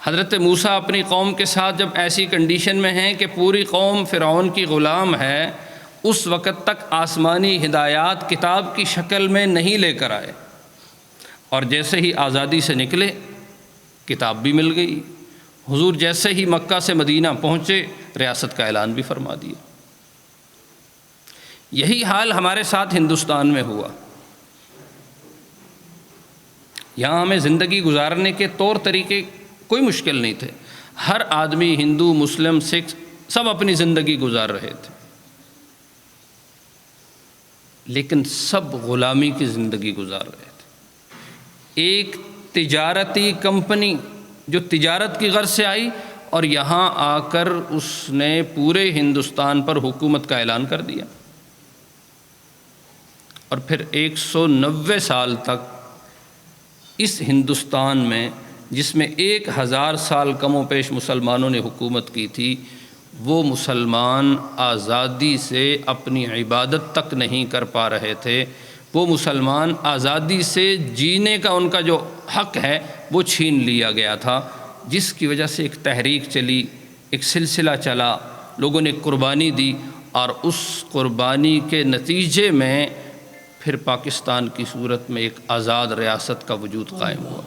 حضرت موسیٰ اپنی قوم کے ساتھ جب ایسی کنڈیشن میں ہیں کہ پوری قوم فرعون کی غلام ہے، اس وقت تک آسمانی ہدایات کتاب کی شکل میں نہیں لے کر آئے، اور جیسے ہی آزادی سے نکلے کتاب بھی مل گئی۔ حضور جیسے ہی مکہ سے مدینہ پہنچے ریاست کا اعلان بھی فرما دیا۔ یہی حال ہمارے ساتھ ہندوستان میں ہوا۔ یہاں ہمیں زندگی گزارنے کے طور طریقے کوئی مشکل نہیں تھے، ہر آدمی ہندو، مسلم، سکھ سب اپنی زندگی گزار رہے تھے، لیکن سب غلامی کی زندگی گزار رہے تھے۔ ایک تجارتی کمپنی جو تجارت کی غرض سے آئی اور یہاں آ کر اس نے پورے ہندوستان پر حکومت کا اعلان کر دیا، اور پھر 190 سال تک اس ہندوستان میں، جس میں 1000 سال کم و بیش مسلمانوں نے حکومت کی تھی، وہ مسلمان آزادی سے اپنی عبادت تک نہیں کر پا رہے تھے۔ وہ مسلمان آزادی سے جینے کا ان کا جو حق ہے وہ چھین لیا گیا تھا، جس کی وجہ سے ایک تحریک چلی، ایک سلسلہ چلا، لوگوں نے قربانی دی، اور اس قربانی کے نتیجے میں پھر پاکستان کی صورت میں ایک آزاد ریاست کا وجود قائم ہوا۔